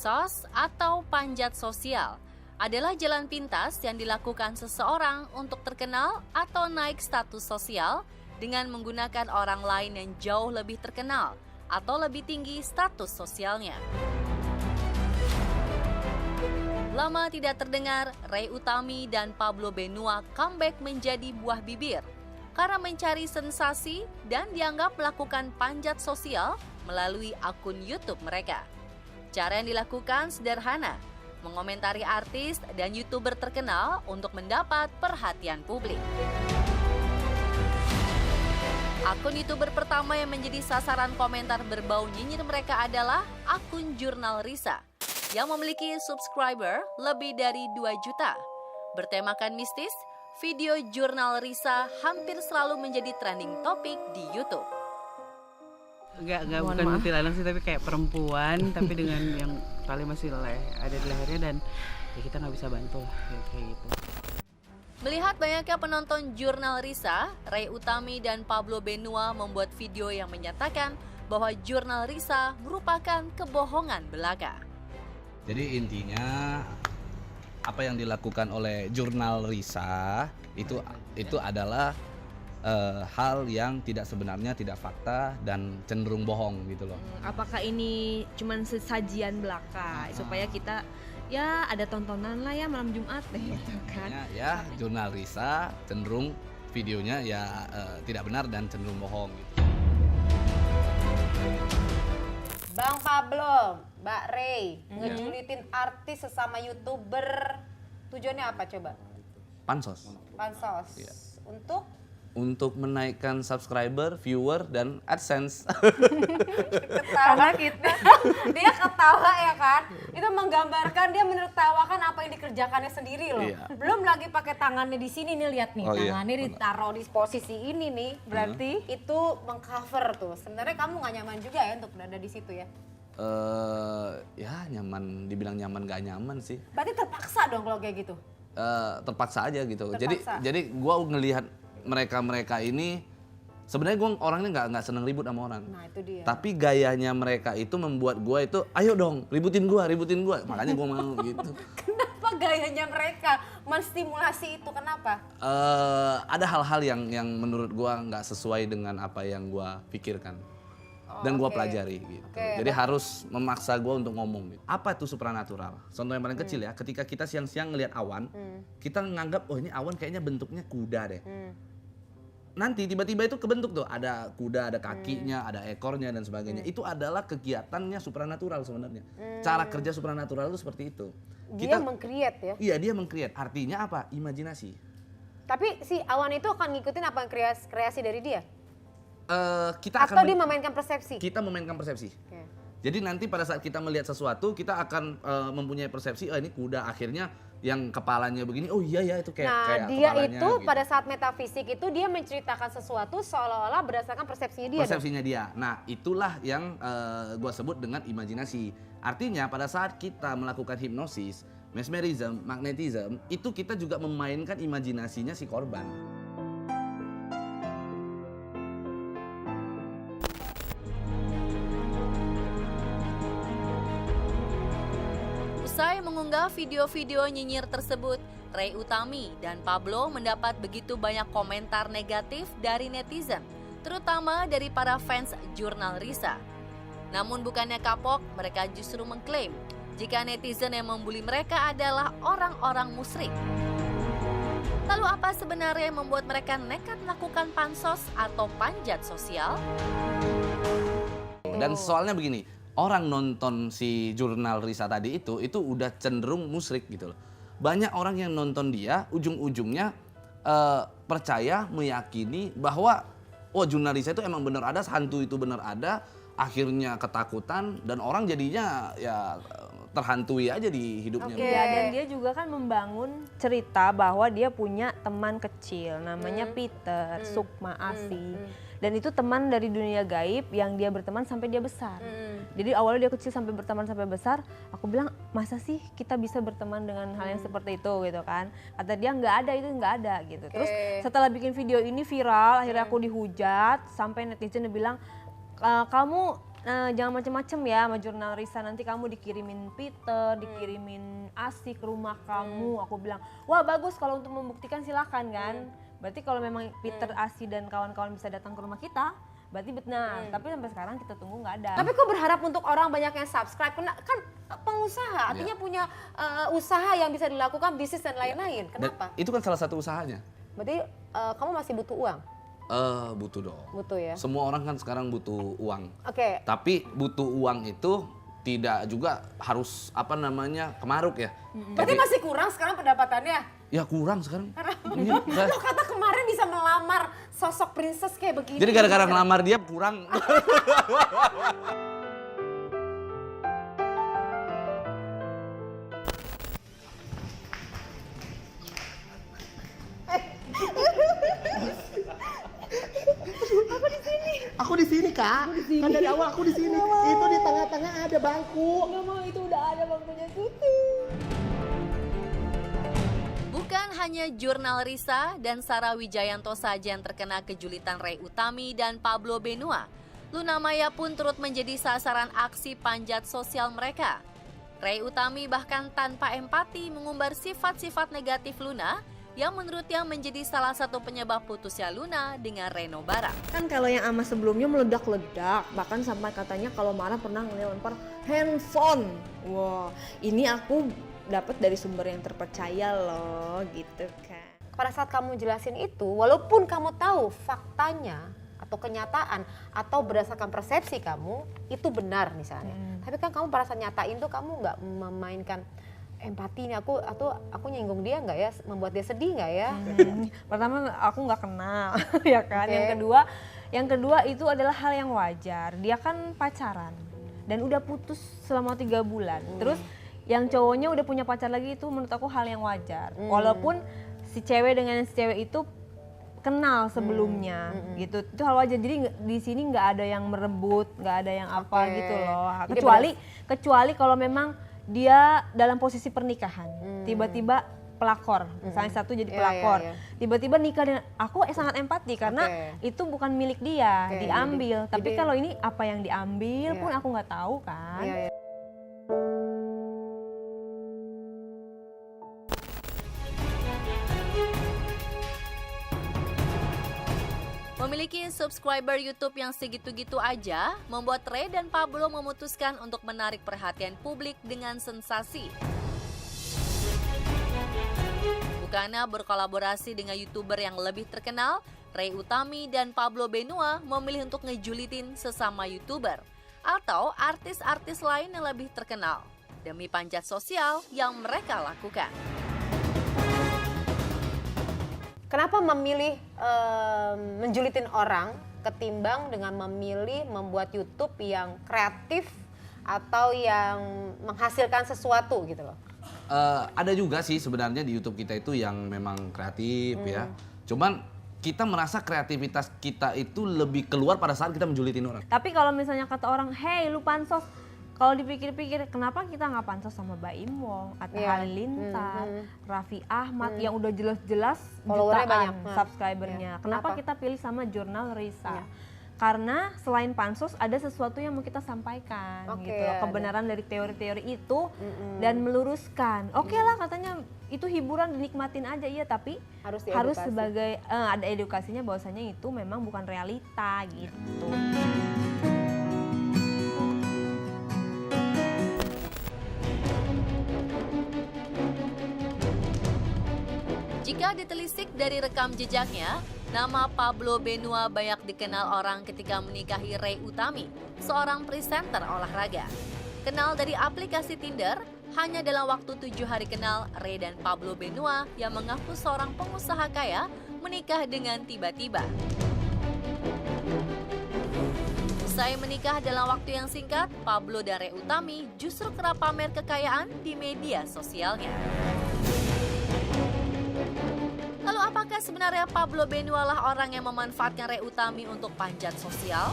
Pansos atau panjat sosial adalah jalan pintas yang dilakukan seseorang untuk terkenal atau naik status sosial dengan menggunakan orang lain yang jauh lebih terkenal atau lebih tinggi status sosialnya. Lama tidak terdengar, Ray Utami dan Pablo Benua comeback menjadi buah bibir karena mencari sensasi dan dianggap melakukan panjat sosial melalui akun YouTube mereka. Cara yang dilakukan sederhana, mengomentari artis dan YouTuber terkenal untuk mendapat perhatian publik. Akun YouTuber pertama yang menjadi sasaran komentar berbau nyinyir mereka adalah akun Jurnal Risa yang memiliki subscriber lebih dari 2 juta. Bertemakan mistis, video Jurnal Risa hampir selalu menjadi trending topik di YouTube. Enggak bukan kuntilanak sih, tapi kayak perempuan tapi dengan yang tali masih ada di lehernya dan ya kita nggak bisa bantu lah kayak gitu. Melihat banyaknya penonton Jurnal Risa, Ray Utami dan Pablo Benua membuat video yang menyatakan bahwa Jurnal Risa merupakan kebohongan belaka. Jadi intinya apa yang dilakukan oleh Jurnal Risa itu adalah hal yang tidak sebenarnya, tidak fakta dan cenderung bohong gitu loh. Apakah ini cuman sesajian belaka supaya kita ya ada tontonan lah ya malam Jumat deh gitu kan? Ya Jurnal Risa cenderung videonya ya tidak benar dan cenderung bohong gitu. Bang Pablo, Mbak Ray, ngejulitin artis sesama YouTuber, tujuannya apa coba? Pansos. Pansos. Iya. Untuk menaikkan subscriber, viewer, dan AdSense. ketawa kita, dia ketawa ya kan? Itu menggambarkan dia menertawakan apa yang dikerjakannya sendiri loh. Iya. Belum lagi pakai tangannya di sini nih, lihat nih, Oh, iya. tangannya ditaruh di posisi ini nih, berarti itu mengcover tuh. Sebenarnya kamu nggak nyaman juga ya untuk berada di situ ya? Ya nyaman, dibilang nyaman gak nyaman sih. Berarti terpaksa dong kalau kayak gitu? Terpaksa aja gitu. Terpaksa. Jadi gue ngelihat mereka ini sebenarnya gue orangnya nggak seneng ribut sama orang. Nah itu dia. Tapi gayanya mereka itu membuat gue itu, ayo dong ributin gue. Makanya gue mau gitu. Kenapa gayanya mereka menstimulasi itu? Kenapa? Ada hal-hal yang menurut gue nggak sesuai dengan apa yang gue pikirkan. Dan gue pelajari gitu. Jadi harus memaksa gue untuk ngomong gitu. Apa itu supranatural? Contoh yang paling kecil ya, ketika kita siang-siang ngelihat awan, kita nganggap oh ini awan kayaknya bentuknya kuda deh. Nanti tiba-tiba itu kebentuk tuh, ada kuda, ada kakinya, ada ekornya dan sebagainya. Itu adalah kegiatannya supranatural sebenarnya. Cara kerja supranatural itu seperti itu. Dia meng-create ya? Iya, dia meng-create. Artinya apa? Imajinasi. Tapi si awan itu akan ngikutin apa yang kreasi dari dia? Kita dia memainkan persepsi? Kita memainkan persepsi. Okay. Jadi nanti pada saat kita melihat sesuatu, kita akan mempunyai persepsi, oh ini kuda, akhirnya yang kepalanya begini, oh iya ya itu kayak dia kepalanya. itu gitu. pada saat metafisik itu dia menceritakan sesuatu seolah-olah berdasarkan persepsinya dia. Persepsinya dia. Nah itulah yang gua sebut dengan imajinasi. Artinya pada saat kita melakukan hipnosis, mesmerism, magnetism, itu kita juga memainkan imajinasinya si korban. Usai mengunggah video-video nyinyir tersebut, Ray Utami dan Pablo mendapat begitu banyak komentar negatif dari netizen, terutama dari para fans Jurnal Risa. Namun bukannya kapok, mereka justru mengklaim jika netizen yang membuli mereka adalah orang-orang musyrik. Lalu apa sebenarnya yang membuat mereka nekat melakukan pansos atau panjat sosial? Dan soalnya begini, orang nonton si Jurnal Risa tadi itu udah cenderung musyrik gitu loh. Banyak orang yang nonton dia ujung-ujungnya percaya, meyakini bahwa oh Jurnal Risa itu emang bener ada, hantu itu bener ada, akhirnya ketakutan dan orang jadinya ya terhantui aja di hidupnya. Iya, dan dia juga kan membangun cerita bahwa dia punya teman kecil namanya Peter Sukma Asi. Dan itu teman dari dunia gaib yang dia berteman sampai dia besar. Jadi awalnya dia kecil sampai berteman sampai besar, aku bilang masa sih kita bisa berteman dengan hal yang seperti itu gitu kan. Kata dia nggak ada, itu nggak ada gitu. Terus setelah bikin video ini viral, akhirnya aku dihujat sampai netizen bilang kamu jangan macem-macem ya sama jurnal Risa, nanti kamu dikirimin Peter, dikirimin Asi ke rumah kamu. Aku bilang, wah bagus kalau untuk membuktikan silakan kan. Berarti kalau memang Peter, Asi dan kawan-kawan bisa datang ke rumah kita, berarti benar. Tapi sampai sekarang kita tunggu nggak ada. Tapi kok berharap untuk orang banyak yang subscribe? Kan pengusaha, artinya punya usaha yang bisa dilakukan, bisnis dan lain-lain. Dan Kenapa? itu kan salah satu usahanya. Berarti kamu masih butuh uang? Butuh dong. Butuh ya? Semua orang kan sekarang butuh uang. Oke. Tapi butuh uang itu tidak juga harus kemaruk ya. Berarti masih kurang sekarang pendapatannya? Ya kurang sekarang. Iya, Lo kata kemarin bisa melamar sosok princess kayak begini. jadi gara-gara ngelamar dia kurang. Aku di sini, Kak. Kan dari awal aku di sini. Itu di tengah-tengah ada bangku. Bukan hanya jurnal Risa dan Sarah Wijayanto saja yang terkena kejulitan Ray Utami dan Pablo Benua. Luna Maya pun turut menjadi sasaran aksi panjat sosial mereka. Ray Utami bahkan tanpa empati mengumbar sifat-sifat negatif Luna yang menurutnya menjadi salah satu penyebab putusnya Luna dengan Reno Bara. Kan kalau yang ama sebelumnya meledak-ledak, bahkan sampai katanya kalau marah pernah ngelempar handphone. Wah, ini aku dapat dari sumber yang terpercaya loh, gitu kan. Pada saat kamu jelasin itu, walaupun kamu tahu faktanya atau kenyataan atau berdasarkan persepsi kamu itu benar misalnya, tapi kan kamu pada saat nyatain tuh kamu nggak memainkan empati nih, aku nyinggung dia nggak ya, membuat dia sedih nggak ya? Pertama aku nggak kenal, ya kan. Oke. Yang kedua itu adalah hal yang wajar. Dia kan pacaran dan udah putus selama 3 bulan. Terus yang cowoknya udah punya pacar lagi, itu menurut aku hal yang wajar. Walaupun si cewek dengan si cewek itu kenal sebelumnya, gitu. Itu hal wajar. Jadi di sini nggak ada yang merebut, nggak ada yang apa Oke. gitu loh. Jadi Kecuali kalau memang dia dalam posisi pernikahan, tiba-tiba pelakor, misalnya satu jadi Iya, pelakor, iya, iya. tiba-tiba nikah dengan aku, sangat empati karena Oke. itu bukan milik dia, Oke, diambil. Tapi jadi- kalau ini apa yang diambil Iya. pun aku nggak tahu kan. Iya, iya. Memiliki subscriber YouTube yang segitu-gitu aja, membuat Ray dan Pablo memutuskan untuk menarik perhatian publik dengan sensasi. Bukannya berkolaborasi dengan YouTuber yang lebih terkenal, Ray Utami dan Pablo Benua memilih untuk ngejulitin sesama YouTuber atau artis-artis lain yang lebih terkenal demi panjat sosial yang mereka lakukan. Kenapa memilih menjulitin orang ketimbang dengan memilih membuat YouTube yang kreatif atau yang menghasilkan sesuatu gitu loh? Ada juga sih sebenarnya di YouTube kita itu yang memang kreatif ya. Cuman kita merasa kreativitas kita itu lebih keluar pada saat kita menjulitin orang. Tapi kalau misalnya kata orang, hey lu pansos, kalau dipikir-pikir kenapa kita nggak pansos sama Baim Wong, Atta Iya. Halilintar, Raffi Ahmad yang udah jelas-jelas Followernya jutaan banyak. subscribernya. Iya. Kenapa Kenapa? kita pilih sama jurnal Risa? Iya. Karena selain pansos ada sesuatu yang mau kita sampaikan, Oke, gitu loh. ada. Kebenaran dari teori-teori itu dan meluruskan. Oke lah katanya itu hiburan dinikmatin aja, iya, tapi Harus harus diedukasi. sebagai ada edukasinya bahwasanya itu memang bukan realita gitu. Jika ditelisik dari rekam jejaknya, nama Pablo Benua banyak dikenal orang ketika menikahi Ray Utami, seorang presenter olahraga. Kenal dari aplikasi Tinder, hanya dalam waktu 7 hari kenal, Ray dan Pablo Benua yang mengaku seorang pengusaha kaya menikah dengan tiba-tiba. Usai menikah dalam waktu yang singkat, Pablo dan Ray Utami justru kerap pamer kekayaan di media sosialnya. Lalu apakah sebenarnya Pablo Benua lah orang yang memanfaatkan Ray Utami untuk panjat sosial?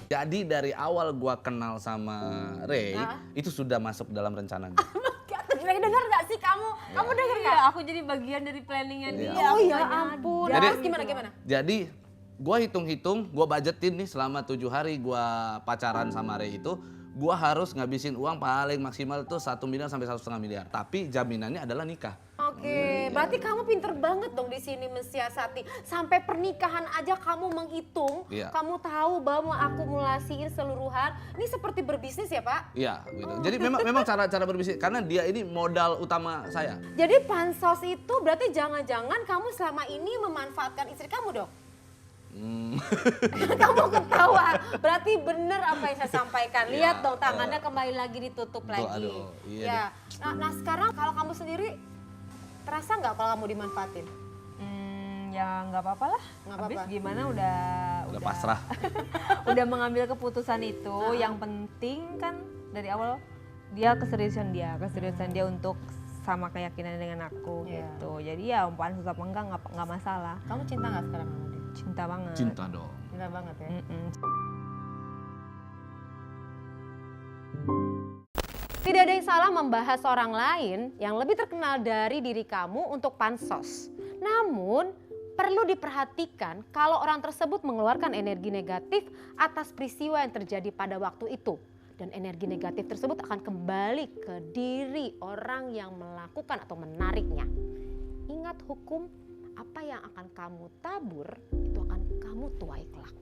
Jadi dari awal gua kenal sama Ray, itu sudah masuk dalam rencananya. Dengar nggak sih kamu? Kamu dengar nggak? Aku jadi bagian dari planningnya Iya. dia. Oh aku ya nggak ampun. nyadar Terus gitu gimana loh. gimana? Jadi Gua hitung-hitung, gua budgetin nih selama 7 hari gua pacaran sama Ray itu, gua harus ngabisin uang paling maksimal tuh 1 miliar sampai 1,5 miliar. Tapi jaminannya adalah nikah. Oke, berarti kamu pinter banget dong di sini mensiasati. Sampai pernikahan aja kamu menghitung, Iya. kamu tahu bahwa mengakumulasiin seluruhan. Ini seperti berbisnis ya Pak? Iya, gitu. Jadi memang cara berbisnis karena dia ini modal utama saya. Jadi pansos itu berarti jangan-jangan kamu selama ini memanfaatkan istri kamu dong? Kamu ketawa, berarti bener apa yang saya sampaikan. Lihat dong tangannya kembali lagi ditutup Betul, lagi. aduh, iya Ya. Nah sekarang kalau kamu sendiri terasa nggak kalau kamu dimanfaatin? Ya nggak apa-apa lah. Nggak Habis apa-apa. gimana udah Pasrah. udah mengambil keputusan itu. Yang penting kan dari awal dia keseriusan dia untuk sama keyakinan dengan aku Iya. gitu. Jadi ya pansos apa nggak masalah. Kamu cinta nggak sekarang sama dia? Cinta banget. Cinta dong. Cinta banget ya. Mm-mm. Tidak ada yang salah membahas orang lain yang lebih terkenal dari diri kamu untuk pansos. Namun, perlu diperhatikan kalau orang tersebut mengeluarkan energi negatif atas peristiwa yang terjadi pada waktu itu. Dan energi negatif tersebut akan kembali ke diri orang yang melakukan atau menariknya. Ingat hukum, apa yang akan kamu tabur, itu akan kamu tuai kelak.